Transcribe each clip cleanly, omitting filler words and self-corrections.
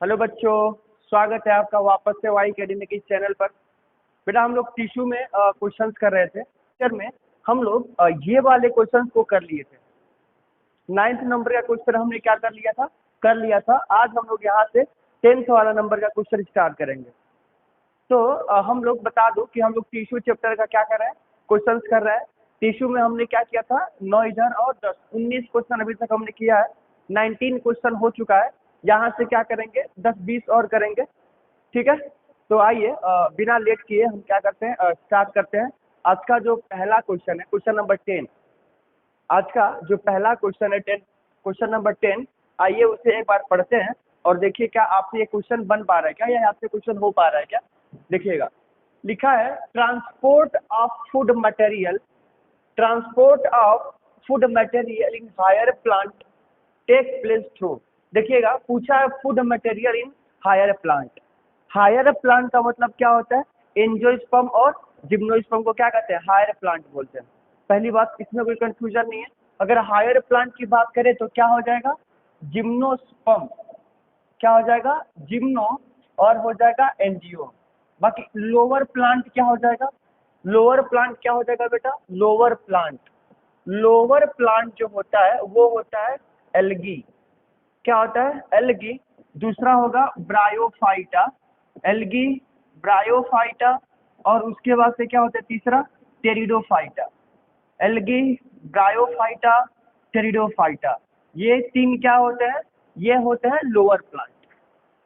Hello बच्चों, स्वागत है आपका वापस से वाई अकेडमी के चैनल पर। बेटा हम लोग टिश्यू में क्वेश्चंस कर रहे थे। पिक्चर में हम लोग ये वाले क्वेश्चंस को कर लिए थे। 9th नंबर का क्वेश्चन हमने क्या कर लिया था। आज हम लोग यहाँ से 10th वाला नंबर का क्वेश्चन स्टार्ट करेंगे। तो हम लोग बता दो कि हम लोग टिश्यू चैप्टर का क्या कर रहे हैं, क्वेश्चंस कर रहे हैं। टिश्यू में हमने क्या किया था, 9 इधर और 10 19 क्वेश्चन अभी तक हमने किया है। 19 क्वेश्चन हो चुका है। यहाँ से क्या करेंगे, 10-20 और करेंगे। ठीक है, तो आइए बिना लेट किए हम क्या करते हैं, स्टार्ट करते हैं। आज का जो पहला क्वेश्चन है, क्वेश्चन नंबर 10। आज का जो पहला क्वेश्चन है 10, क्वेश्चन नंबर 10। आइए उसे एक बार पढ़ते हैं और देखिए क्या आपसे ये क्वेश्चन बन पा रहा है क्या, या आपसे क्वेश्चन हो पा रहा है क्या। देखिएगा, लिखा है transport of food material, transport of food material in higher plant take place through. देखिएगा, पूछा है food material in higher plant. Higher plant का मतलब क्या होता है, एंजियोस्पर्म और जिम्नोस्पर्म को क्या कहते हैं, हायर प्लांट बोलते हैं। पहली बात, इसमें कोई कंफ्यूजन नहीं है। अगर हायर प्लांट की बात करें तो क्या हो जाएगा, जिम्नोस्पर्म। क्या हो जाएगा, जिम्नो, और हो जाएगा एंजियो। बाकी लोअर प्लांट क्या हो जाएगा, लोअर प्लांट क्या हो जाएगा बेटा, लोअर प्लांट। लोअर प्लांट जो होता है वो होता है एल्गी। क्या होता है, एल्गी। दूसरा होगा ब्रायोफाइटा, एल्गी, ब्रायोफाइटा। और उसके बाद से क्या होता है तीसरा, टेरिडोफाइटा। एल्गी, ब्रायोफाइटा, टेरिडोफाइटा, ये तीन क्या होते हैं, ये होते हैं लोअर प्लांट।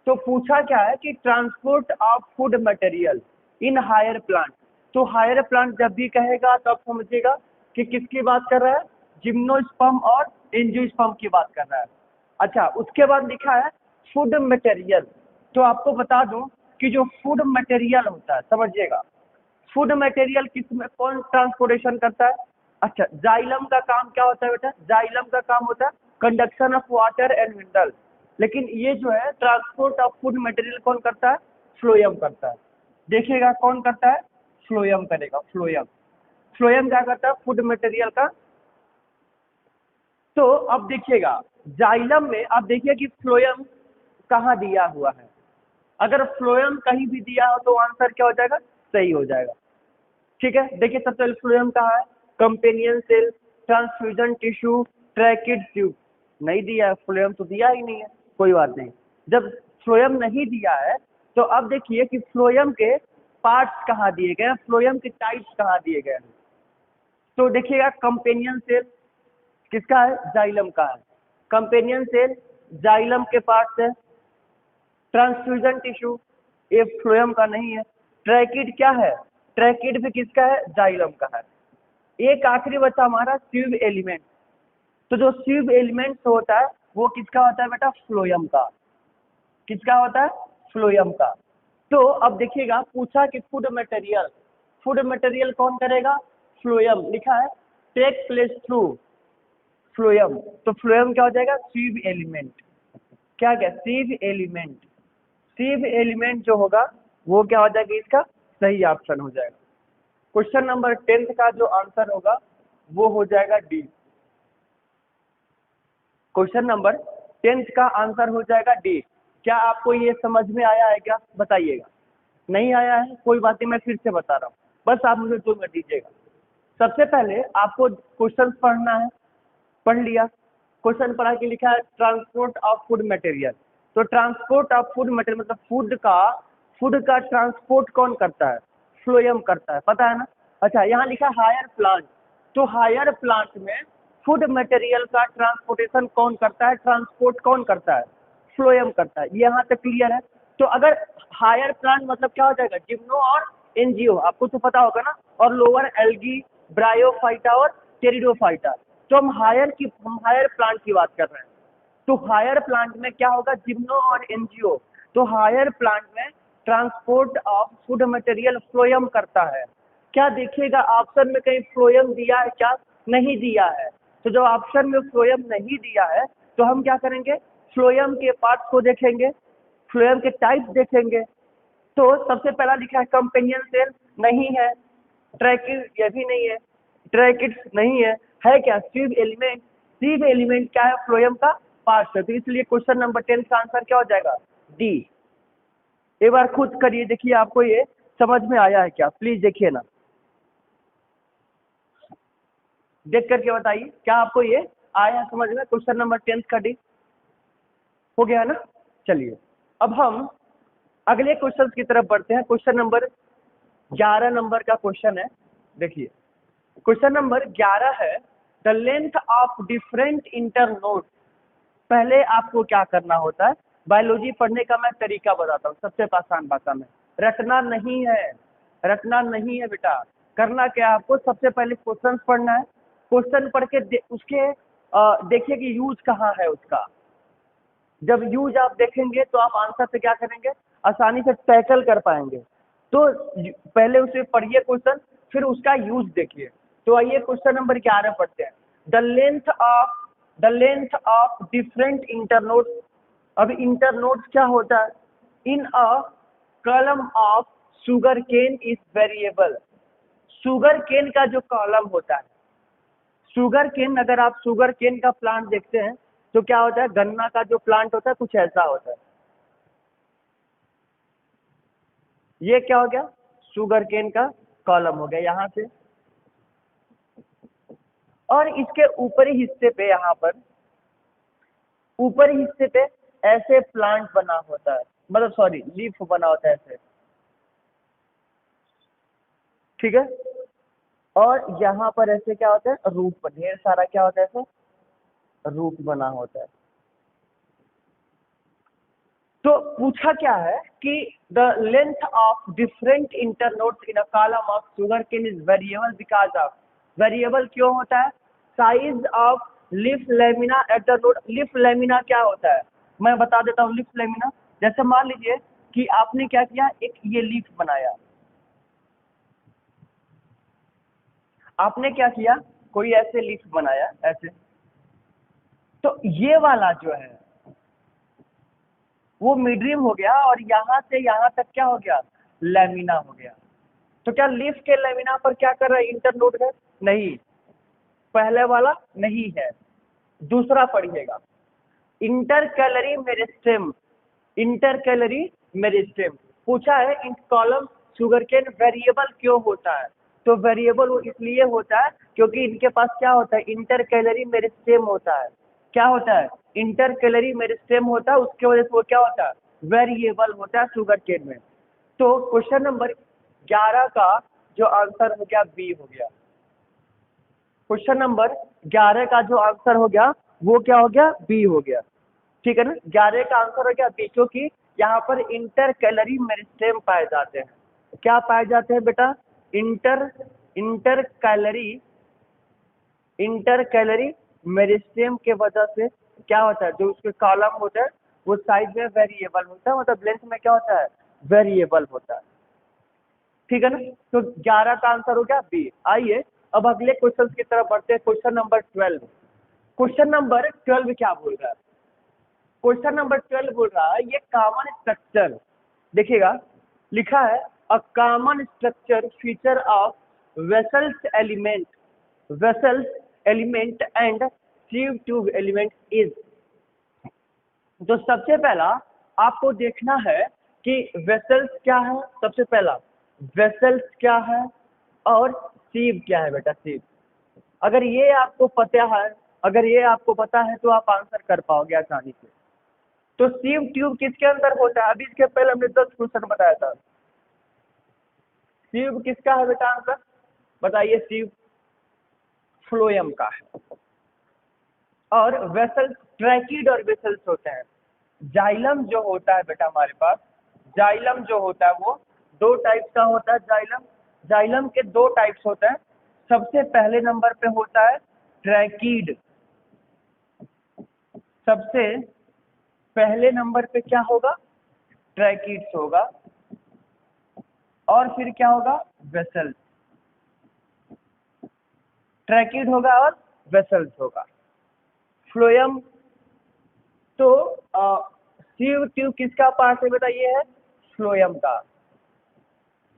तो पूछा क्या है कि transport of food material in higher plant. तो हायर प्लांट जब भी कहेगा तब समझिएगा कि किसकी बात कर रहा है, जिम्नोस्पर्म और एंजियोस्पर्म की बात कर रहा है। अच्छा, उसके बाद लिखा है फूड मटेरियल। तो आपको बता दूं कि जो फूड मटेरियल होता है, समझिएगा, फूड मटेरियल किस में कौन ट्रांसपोर्टेशन करता है। अच्छा, जाइलम का काम क्या होता है बेटा, जाइलम का काम होता है conduction of water and mineral. लेकिन ये जो है ट्रांसपोर्ट ऑफ फूड मटेरियल कौन करता है, फ्लोएम करता है। देखिएगा कौन करता है, फ्लोएम करेगा, फ्लोएम। फ्लोएम क्या करता है, फूड मटेरियल का। तो अब देखिएगा, जाइलम में आप देखिए कि फ्लोएम कहाँ दिया हुआ है। अगर फ्लोएम कहीं भी दिया हो तो आंसर क्या हो जाएगा, सही हो जाएगा। ठीक है, देखिए सबसे पहले फ्लोएम कहाँ है, companion cell, transfusion tissue, tracheid tube. नहीं दिया है, फ्लोएम तो दिया ही नहीं है, कोई बात नहीं। जब फ्लोएम नहीं दिया है तो अब देखिए कि फ्लोएम के पार्ट्स कहाँ दिए गए हैं, फ्लोएम के टाइप्स कहाँ दिए गए हैं। तो देखिएगा, कंपेनियन सेल किसका है, जाइलम का है। कंपेनियन सेल जाइलम के पार्ट्स है। ट्रांसफ्यूजन टिश्यू ये फ्लोएम का नहीं है। ट्रैकिड क्या है, ट्रैकिड भी किसका है, जाइलम का है। एक आखिरी बचा हमारा ट्यूब एलिमेंट। तो जो ट्यूब एलिमेंट होता है वो किसका होता है बेटा, फ्लोएम का। किसका होता है, फ्लोएम का। तो अब देखिएगा, पूछा कि फूड मटेरियल, फूड मटेरियल कौन करेगा, फ्लोएम। लिखा है टेक प्लेस थ्रू फ्लोएम। तो फ्लोएम क्या हो जाएगा, ट्यूब एलिमेंट। क्या क्या, ट्यूब एलिमेंट। ट्यूब एलिमेंट जो होगा वो क्या हो जाएगा, इसका सही ऑप्शन हो जाएगा। क्वेश्चन नंबर 10 का जो आंसर होगा वो हो जाएगा डी। क्वेश्चन नंबर 10 का आंसर हो जाएगा डी। क्या आपको ये समझ में आया है क्या, बताइएगा। नहीं आया है कोई बात नहीं, मैं फिर से बता रहा हूँ, बस आप मुझे 2 मिनट दीजिएगा। सबसे पहले आपको क्वेश्चन पढ़ना है, पढ़ लिया। क्वेश्चन पढ़ा के लिखा है ट्रांसपोर्ट ऑफ फूड मटेरियल। तो ट्रांसपोर्ट ऑफ फूड मटेरियल मतलब फूड का ट्रांसपोर्ट कौन करता है, फ्लोएम करता है, पता है ना। अच्छा, यहाँ लिखा है हायर प्लांट। तो हायर प्लांट में फूड मटेरियल का ट्रांसपोर्टेशन कौन करता है, ट्रांसपोर्ट कौन करता है, फ्लोएम करता है। ये यहाँ तक क्लियर है। तो अगर हायर प्लांट मतलब क्या हो जाएगा, जिम्नो और एनजीओ, आपको तो पता होगा ना। और लोअर एल्गी, ब्रायोफाइटा और टेरिडोफाइटा। तो हम हायर प्लांट की बात कर रहे हैं। तो हायर प्लांट में क्या होगा, जिम्नो और एनजीओ। तो हायर प्लांट में transport of food material phloem करता है। क्या देखिएगा ऑप्शन में कहीं फ्लोएम दिया है क्या, नहीं दिया है। तो जब ऑप्शन में फ्लोएम नहीं दिया है तो हम क्या करेंगे, फ्लोएम के पार्ट्स को देखेंगे, फ्लोएम के टाइप्स देखेंगे। तो सबसे पहला लिखा है कंपेनियन सेल, नहीं है। ट्रैकिड ये भी नहीं है, ट्रैकिड नहीं है क्या, ट्यूब एलिमेंट। ट्यूब एलिमेंट क्या है, फ्लोएम का पार्ट है। तो इसलिए क्वेश्चन नंबर 10 का आंसर क्या हो जाएगा, डी। एक बार खुद करिए, देखिए आपको ये समझ में आया है क्या, प्लीज देखिए ना, देख करके बताइए क्या आपको ये आया समझ में। क्वेश्चन नंबर 10 का डी हो गया ना। चलिए अब हम अगले क्वेश्चन की तरफ बढ़ते हैं। क्वेश्चन नंबर 11 नंबर का क्वेश्चन है। देखिए क्वेश्चन नंबर 11 है, the length of different internode. पहले आपको क्या करना होता है, बायोलॉजी पढ़ने का मैं तरीका बताता हूँ सबसे आसान भाषा में। रटना नहीं है, रटना नहीं है बेटा। करना क्या है, आपको सबसे पहले क्वेश्चन पढ़ना है। क्वेश्चन पढ़ के उसके देखिए कि यूज कहाँ है उसका। जब यूज आप देखेंगे तो आप आंसर से क्या करेंगे, आसानी से टैकल कर पाएंगे। तो पहले उसे पढ़िए क्वेश्चन, फिर उसका यूज देखिए। तो आइए क्वेश्चन नंबर 11 पढ़ते हैं। The length of different internode. अब इंटरनोड क्या होता है, in a column of sugar cane is variable. Sugar cane का जो कॉलम होता है, शुगर केन, अगर आप शुगर केन का प्लांट देखते हैं तो क्या होता है, गन्ना का जो प्लांट होता है कुछ ऐसा होता है। ये क्या हो गया, शुगर केन का कॉलम हो गया यहाँ से। और इसके ऊपरी हिस्से पे, यहाँ पर ऊपरी हिस्से पे ऐसे प्लांट बना होता है, मतलब सॉरी लीफ बना होता है ऐसे, ठीक है। और यहाँ पर ऐसे क्या होता है, रूट पर ढेर सारा क्या होता है, ऐसे रूट बना होता है। तो पूछा क्या है कि the length of different internodes in a column of sugar cane is variable because of. Variable क्यों होता है, size of leaf lamina at the node. Leaf lamina क्या होता है, मैं बता देता हूँ। लीफ लेमिना, जैसे मान लीजिए कि आपने क्या किया, एक ये लीफ बनाया। आपने क्या किया, कोई ऐसे लीफ बनाया ऐसे, तो ये वाला जो है वो मिडरिम हो गया, और यहाँ से यहाँ तक क्या हो गया, लेमिना हो गया। तो क्या लीफ के लेमिना पर क्या कर रहा है, इंटरनोड है, नहीं, पहले वाला नहीं है। दूसरा पढ़िएगा, इंटरकैलरी मेरिस्टेम। इंटरकैलरी मेरिस्टेम पूछा है, in column sugar cane variable क्यों होता है। तो वेरिएबल वो इसलिए होता है क्योंकि इनके पास क्या होता है, इंटरकैलरी मेरिस्टेम होता है। क्या होता है, इंटरकैलरी मेरिस्टेम होता है, उसके वजह से वो क्या होता है, वेरिएबल होता है शुगर केन में। तो क्वेश्चन नंबर 11 का जो आंसर हो गया बी हो गया। क्वेश्चन नंबर 11 का जो आंसर हो गया वो क्या हो गया, बी हो गया, ठीक है ना। 11 का आंसर हो गया बी, क्योंकि यहाँ पर इंटर कैलरी मेरिस्टेम पाए जाते हैं। क्या पाए जाते हैं बेटा, inter inter calorie inter calorie meristem के वजह से क्या होता है, जो उसके कॉलम होता है वो साइज में वेरिएबल होता है, मतलब लेंथ में क्या होता है, वेरिएबल होता है, ठीक है ना। तो 11 का आंसर हो गया बी। आइए अब अगले क्वेश्चन की तरफ बढ़ते हैं। Question number 12। क्वेश्चन नंबर 12 क्या बोल रहा है, क्वेश्चन नंबर 12 बोल रहा है, ये कॉमन स्ट्रक्चर देखिएगा, लिखा है a common structure feature of vessels element, vessels element and sieve tube element is. तो सबसे पहला आपको देखना है कि वेसल्स क्या है, सबसे पहला वेसल्स क्या है और सीव क्या है बेटा, सीव। अगर ये आपको पता है, अगर ये आपको पता है तो आप आंसर कर पाओगे आसानी से। तो सीव ट्यूब किसके अंदर होता है, अभी इसके पहले हमने 10 क्वेश्चन बताया था। सीव किसका है बेटा आंसर, बताइए, सीव फ्लोएम का है। और वेसल्स, ट्रैकिड और वेसल्स होते हैं। जाइलम जो होता है बेटा हमारे पास, जाइलम जो होता है वो दो टाइप्स का होता है। जाइलम, जाइलम के दो टाइप्स होते हैं। सबसे पहले नंबर पे होता है ट्रैकिड, सबसे पहले नंबर पे क्या होगा, ट्रैकिड्स होगा, और फिर क्या होगा, वेसल्स। ट्रैकिड होगा और वेसल्स होगा। फ्लोएम, तो सीव ट्यूब किसका पार्ट है बेटा, ये है फ्लोएम का।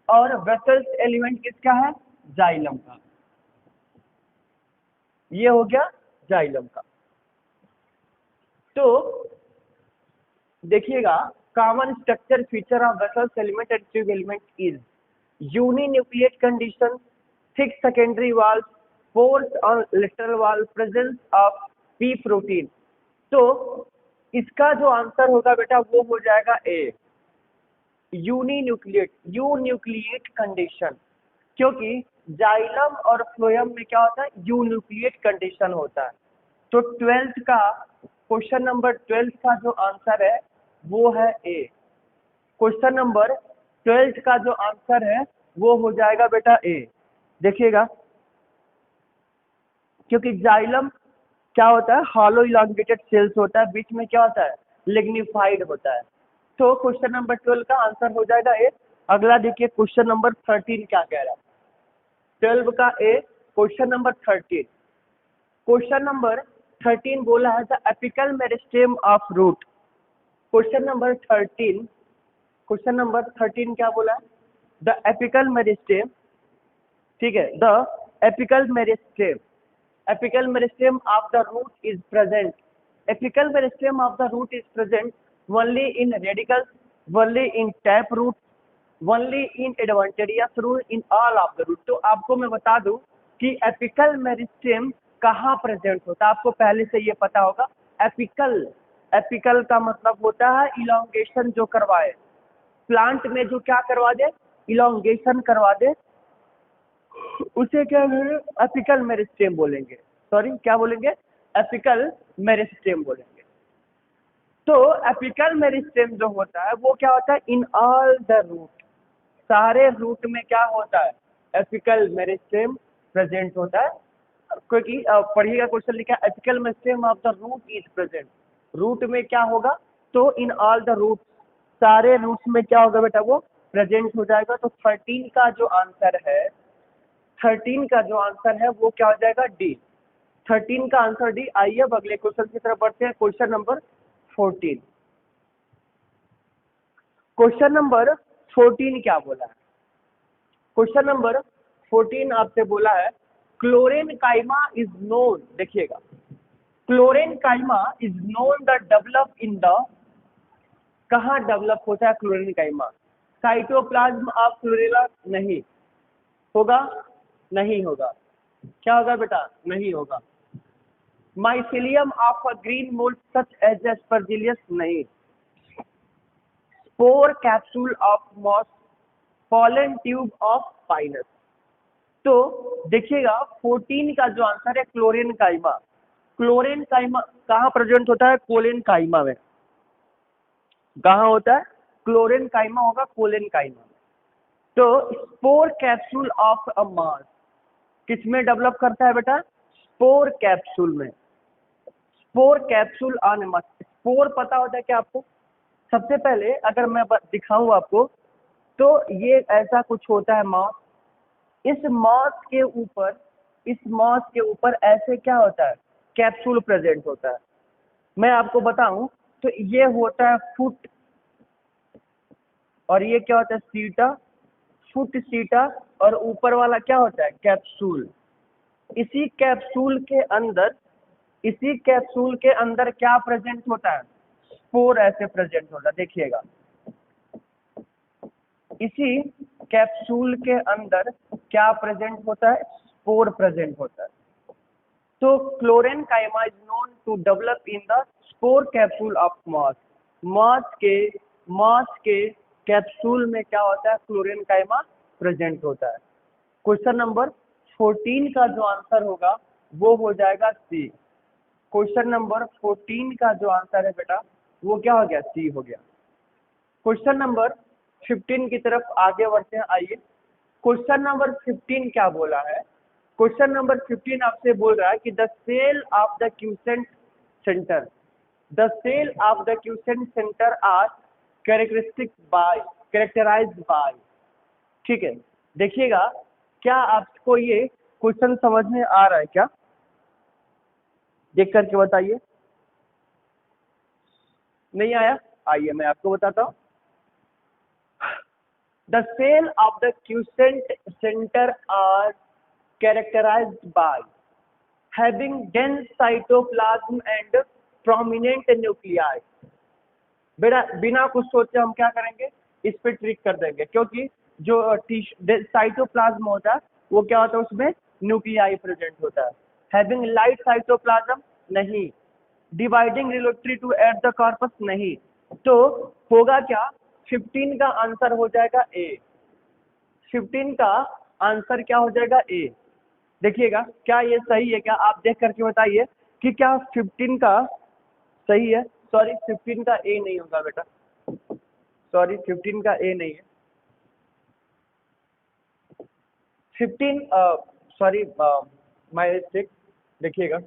और वेसल्स एलिमेंट किसका है, जाइलम का। ये हो गया जाइलम का। तो देखिएगा common structure feature of Bessel's element and tube element is uninucleate condition, thick secondary walls, pores on lateral wall, presence of P protein. तो इसका जो आंसर होगा बेटा वो हो जाएगा ए, यूनिन्यूक्लिएट कंडीशन, क्योंकि जाइलम और फ्लोएम में क्या होता है, यून्यूक्लिएट कंडीशन होता है। तो 12th का क्वेश्चन नंबर 12 का जो आंसर है वो है ए। क्वेश्चन नंबर 12 का जो आंसर है वो हो जाएगा बेटा ए। देखिएगा, क्योंकि जाइलम क्या होता है, हॉलो इलांगेटेड सेल्स होता है, बीच में क्या होता है, लिग्निफाइड होता है। तो क्वेश्चन नंबर 12 का आंसर हो जाएगा ए। अगला देखिए क्वेश्चन नंबर 13 क्या कह रहा है। 12 का A, question number 13। Question number 13 बोला है the apical meristem of root. Question number 13, question number 13 क्या बोला है, द एपिकल मेरिस्टेम, ठीक है, the apical meristem, apical meristem of the root is present, apical meristem of the root is present only in radicals, only in tap root, only in adventitious root, in all of the root। तो आपको मैं बता दूं कि apical meristem कहाँ present होता है, आपको पहले से ये पता होगा। एपिकल, एपिकल का मतलब होता है इलोंगेशन जो करवाए, प्लांट में जो क्या करवा दे, इलोंगेशन करवा दे, उसे क्या एपिकल मेरिस्टेम बोलेंगे। सॉरी क्या बोलेंगे, एपिकल मेरिस्टेम बोलेंगे। तो एपिकल मेरिस्टेम जो होता है वो क्या होता है, इन ऑल द रूट, सारे रूट में क्या होता है, एपिकल मेरिस्टेम प्रेजेंट होता है। क्योंकि पढ़िएगा क्वेश्चन लिखा है apical meristem of the root is present, root में क्या होगा, तो इन ऑल द रूट, सारे रूट्स में क्या होगा बेटा, वो प्रेजेंट हो जाएगा। तो 13 का जो आंसर है, 13 का जो आंसर है वो क्या हो जाएगा, डी। 13 का आंसर डी। आइए अब अगले क्वेश्चन की तरफ बढ़ते हैं। क्वेश्चन नंबर 14, क्वेश्चन नंबर 14 क्या बोला है, क्वेश्चन नंबर 14 आपसे बोला है क्लोरेन काइमा इज नोन, देखिएगा, chlorenchyma is known the develop in the, कहाँ डेवलप होता है chlorenchyma, cytoplasm of chlorella, नहीं होगा, नहीं होगा, क्या होगा बेटा, नहीं होगा। Mycelium of a green mould such as aspergillus, नहीं। Spore capsule of moss, pollen tube of pinus. तो देखिएगा 14 का जो आंसर है क्लोरेन काइमा, क्लोरेन काइमा कहाँ प्रेजेंट होता है, कोलेन काइमा में, कहाँ होता है, क्लोरेन काइमा होगा कोलेन काइमा में। तो spore capsule of a moss किस में डेवलप करता है बेटा, स्पोर कैप्सूल में, spore capsule on moss. Spore पता होता है क्या आपको, सबसे पहले अगर मैं दिखाऊं आपको, तो ये ऐसा कुछ होता है मॉस, इस मॉस के ऊपर, इस मॉस के ऊपर ऐसे क्या होता है, कैप्सूल प्रेजेंट होता है। मैं आपको बताऊं तो ये होता है फुट, और ये क्या होता है, सीटा, फुट सीटा, और ऊपर वाला क्या होता है, कैप्सूल। इसी कैप्सूल के अंदर, इसी कैप्सूल के अंदर क्या प्रेजेंट होता है, स्पोर ऐसे प्रेजेंट होता है, देखिएगा, इसी कैप्सूल के अंदर क्या प्रेजेंट होता है, स्पोर प्रेजेंट होता है। तो chlorenchyma is known to develop in the spore capsule of moss, moss के कैप्सूल में क्या होता है, क्लोरेन काइमा प्रेजेंट होता है। क्वेश्चन नंबर 14 का जो आंसर होगा वो हो जाएगा सी। क्वेश्चन नंबर 14 का जो आंसर है बेटा वो क्या हो गया, सी हो गया। क्वेश्चन नंबर 15 की तरफ आगे बढ़ते हैं। आइए क्वेश्चन नंबर 15 क्या बोला है, क्वेश्चन नंबर 15 आपसे बोल रहा है कि the cell of the quiescent centre, the cell of the quiescent centre are characterised by, ठीक है। देखिएगा, क्या आपको ये क्वेश्चन समझ में आ रहा है क्या, देख करके बताइए। नहीं आया, आइए मैं आपको बताता हूँ। The cell of the quiescent center are characterized by having dense cytoplasm and prominent nuclei, बेटा बिना कुछ सोचे हम क्या करेंगे, इस पे ट्रिक कर देंगे, क्योंकि जो साइटोप्लाज्म होता है वो क्या होता है, उसमें न्यूक्लियाई प्रेजेंट होता है। हैविंग लाइट साइटोप्लाज्म नहीं, dividing relatory to at the corpus नहीं, तो होगा क्या, 15 का आंसर हो जाएगा ए। 15 का आंसर क्या हो जाएगा, ए। देखिएगा क्या ये सही है क्या, आप देख करके बताइए कि क्या 15 का सही है। सॉरी 15 का ए नहीं होगा बेटा, सॉरी 15 का ए नहीं है। 15 सॉरी माय मिस्टेक, देखिएगा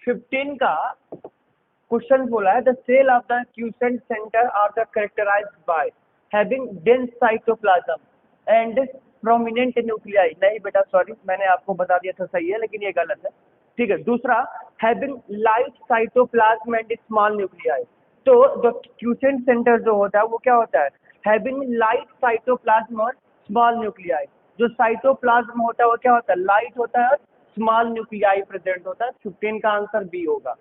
15 का क्वेश्चन बोला है, the cell of the quiescent centre are the characterised by having dense cytoplasm and prominent nuclei. नहीं बेटा सॉरी, मैंने आपको बता दिया था सही है, लेकिन ये गलत है। ठीक है, दूसरा having light cytoplasm and small nuclei. तो द क्यूसेंट सेंटर जो होता है वो क्या होता है, हैविंग लाइट साइटोप्लाज्म और स्मॉल न्यूक्लियाई। जो साइटोप्लाज्म होता है वो क्या होता है, लाइट होता है, स्मॉल न्यूक्लियाई प्रेजेंट होता है। 15 का आंसर बी होगा।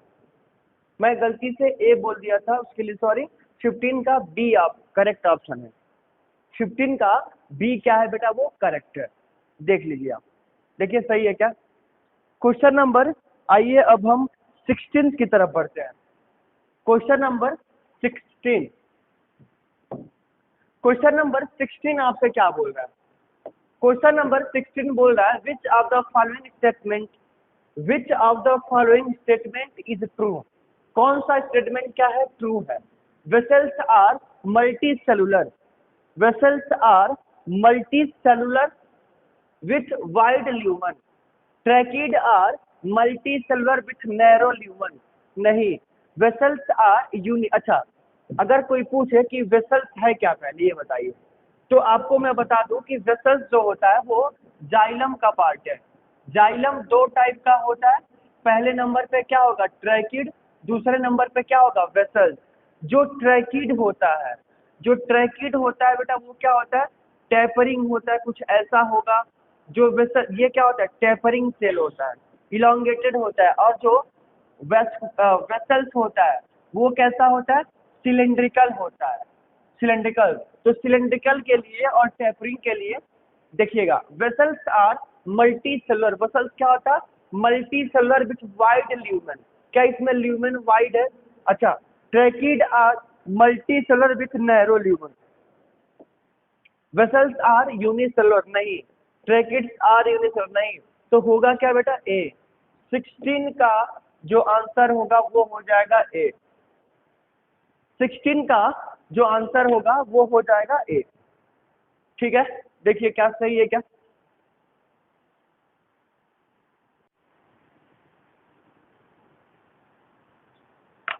मैं गलती से ए बोल दिया था, उसके लिए सॉरी। 15 का बी आप करेक्ट ऑप्शन है। 15 का बी क्या है बेटा, वो करेक्ट है। देख लीजिए आप, देखिए सही है क्या। क्वेश्चन नंबर, आइए अब हम 16 की तरफ बढ़ते हैं। क्वेश्चन नंबर 16, क्वेश्चन नंबर 16 आपसे क्या बोल रहा है। क्वेश्चन नंबर 16 बोल रहा है, which of the following statement, which of the following statement is true. कौन सा स्टेटमेंट क्या है, ट्रू है। Vessels are multicellular, vessels are multicellular with wide lumen, tracheid are multicellular with narrow lumen. नहीं, vessels are uni. अच्छा, अगर कोई पूछे कि वेसल्स है क्या, पहले ये बताइए। तो आपको मैं बता दूं कि वेसल्स जो होता है वो जाइलम का पार्ट है। जाइलम दो टाइप का होता है, पहले नंबर पे क्या होगा, ट्रैकिड, दूसरे नंबर पे क्या होगा, वेसल्स। जो ट्रैकिड होता है, जो ट्रैकिड होता है बेटा वो क्या होता है, टेपरिंग होता है, कुछ ऐसा होगा। जो वेसल, ये क्या होता है, टेपरिंग सेल होता है, इलोंगेटेड होता है। और जो वेसल्स होता है वो कैसा होता है, सिलेंड्रिकल होता है, सिलेंड्रिकल। तो सिलेंड्रिकल के लिए और टेपरिंग के लिए देखिएगा, vessels are multicellular, vessels क्या होता है, multicellular with wide lumen. क्या इसमें ल्यूमेन वाइड है। अच्छा, tracheid are multicellular with narrow lumen. Vessels are unicellular, नहीं। ट्रैकिड्स आर यूनिसेलुलर, नहीं। तो होगा क्या बेटा, ए। 16 का जो आंसर होगा वो हो जाएगा ए। 16 का जो आंसर होगा वो हो जाएगा ए। ठीक है, देखिए क्या सही है क्या।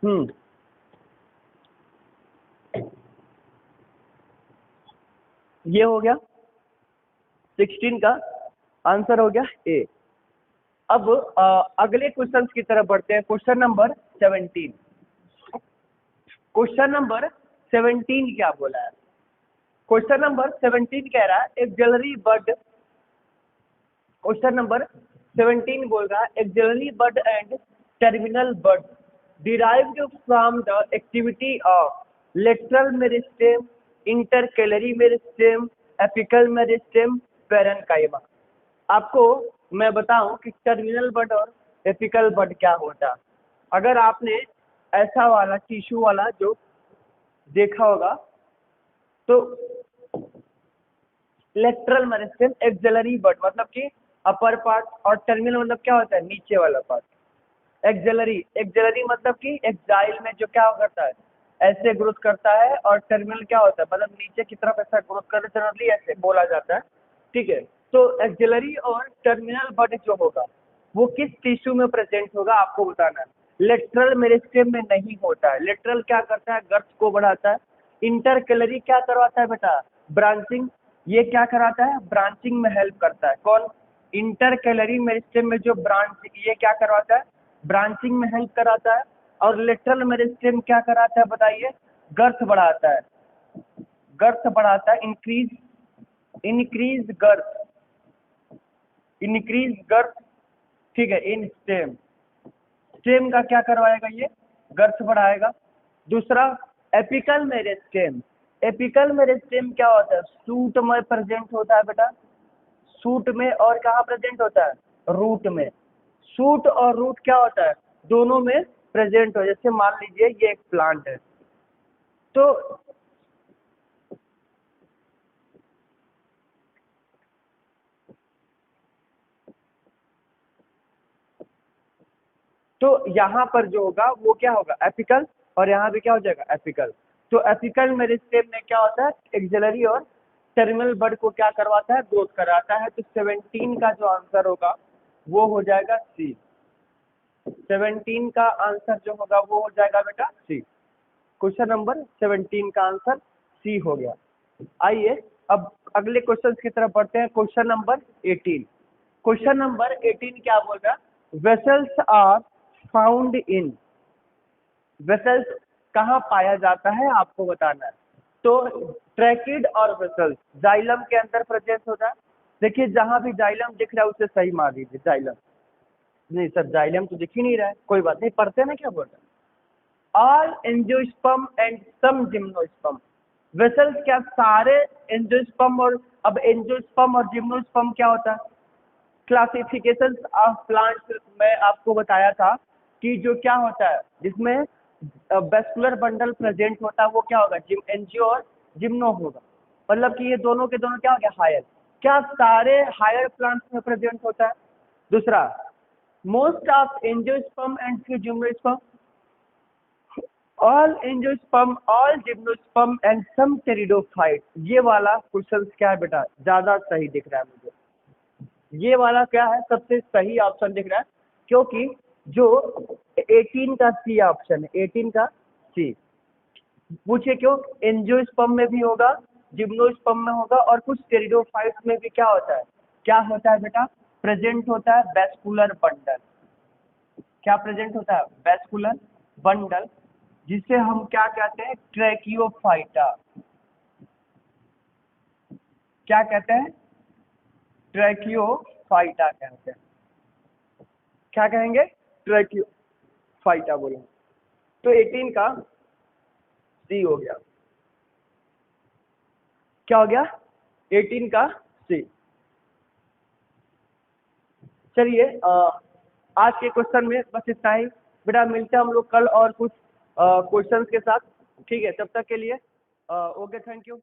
हम्म, ये हो गया, 16 का आंसर हो गया ए। अब अगले क्वेश्चन की तरफ बढ़ते हैं। क्वेश्चन नंबर 17, क्वेश्चन नंबर 17 क्या बोला है। क्वेश्चन नंबर 17 कह रहा है, एक ज्वेलरी बर्ड, क्वेश्चन नंबर 17 बोल रहा है, axillary bud and terminal bud derived from the activity of lateral meristem, intercalary meristem, apical meristem, parenchyma. आपको मैं बताऊं कि टर्मिनल बर्ड और एपिकल बर्ड क्या होता है। अगर आपने ऐसा वाला टिश्यू वाला जो देखा होगा, तो लेटरल मेरिस्टेम, एक्सिलरी बर्ड मतलब कि अपर पार्ट, और टर्मिनल मतलब क्या होता है, नीचे वाला पार्ट। एक्सिलरी, एक्सिलरी मतलब कि एक्साइल में जो क्या करता है, ऐसे ग्रोथ करता है, और टर्मिनल क्या होता है, मतलब नीचे की तरफ ऐसा ग्रोथ कर, जनरली ऐसे बोला जाता है। ठीक है, तो एक्सिलरी और टर्मिनल बर्ड जो होगा वो किस टिश्यू में प्रेजेंट होगा आपको बताना है। लेटरल मेरिस्टेम में नहीं होता है। लेटरल क्या करता है, गर्थ को बढ़ाता है। इंटरकैलरी क्या करवाता है बेटा, ब्रांचिंग। ये क्या कराता है, ब्रांचिंग में हेल्प करता है। कौन, इंटरकैलरी मेरिस्टेम में जो ब्रांच, ये क्या करवाता है, ब्रांचिंग में हेल्प कराता है। और लेटरल मेरिस्टेम क्या कराता है बताइए, गर्थ बढ़ाता है, गर्थ बढ़ाता है, increase, increase girth, increase girth. ठीक है, इन स्टेम। स्टेम का क्या करवाएगा, ये गर्थ बढ़ाएगा। दूसरा एपिकल मेरिस्टेम, एपिकल मेरिस्टेम क्या होता है, शूट में प्रेजेंट होता है बेटा, शूट में, और कहाँ प्रेजेंट होता है, रूट में। शूट और रूट क्या होता है, दोनों में प्रेजेंट हो। जैसे मान लीजिए ये एक प्लांट है, तो यहाँ पर जो होगा वो क्या होगा, एपिकल, और यहाँ भी क्या हो जाएगा, एपिकल। तो एपिकल मेरिस्टेम में क्या होता है, एक्सिलरी और टर्मिनल बड को क्या करवाता है, ग्रोथ कराता है। तो 17 का जो आंसर होगा वो हो जाएगा सी। 17 का आंसर जो होगा वो हो जाएगा बेटा सी। क्वेश्चन नंबर 17 का आंसर सी हो गया। आइए अब अगले क्वेश्चन की तरफ बढ़ते हैं। क्वेश्चन नंबर 18, क्वेश्चन नंबर 18 क्या बोल रहा है, vessels are found in, vessels कहाँ पाया जाता है आपको बताना है। तो ट्रैकिड और वेसल्स जाइलम के अंदर प्रेजेंट होता है। देखिए जहां भी जाइलम दिख रहा है उसे सही मार दीजिए। जाइलम नहीं सर, जाइलम तो दिख ही नहीं रहा है, कोई बात नहीं, पढ़ते ना क्या बोल रहे हैं। All angiosperm and some gymnosperm, vessels क्या सारे एंजियोस्पर्म, और अब एंजियोस्पर्म और जिम्नोस्पर्म क्या होता है, क्लासिफिकेशन ऑफ प्लांट्स में आपको बताया था कि जो क्या होता है जिसमें वेस्कुलर बंडल प्रेजेंट होता है वो क्या होगा, एंजियो और जिम्नो होगा। मतलब कि ये दोनों के दोनों क्या हो गया, हायर। क्या सारे हायर प्लांट्स में प्रेजेंट होता है। दूसरा most of angiosperm and gymnosperm, all angiosperm, all gymnosperm and some pteridophyte. ये वाला क्वेश्चन क्या है बेटा, ज्यादा सही दिख रहा है मुझे। ये वाला क्या है, सबसे सही ऑप्शन दिख रहा है, क्योंकि जो 18 का सी ऑप्शन है, 18 का सी। पूछिए क्यों, एंजियोस्पर्म में भी होगा, जिम्नोस्पर्म में होगा, और कुछ टेरिडोफाइट्स में भी क्या होता है, क्या होता है बेटा, प्रेजेंट होता है वेस्कुलर बंडल। क्या प्रेजेंट होता है, वेस्कुलर बंडल, जिसे हम क्या कहते हैं, ट्रैकियोफाइटा। क्या कहते हैं, ट्रैकियोफाइटा कहते हैं। क्या कहेंगे, ट्रैकियोफाइटा बोले। तो 18 का सी हो गया। क्या हो गया, 18 का सी। चलिए आज के क्वेश्चन में बस इतना ही बेटा, मिलते हैं हम लोग कल और कुछ क्वेश्चंस के साथ। ठीक है, तब तक के लिए ओके, थैंक यू।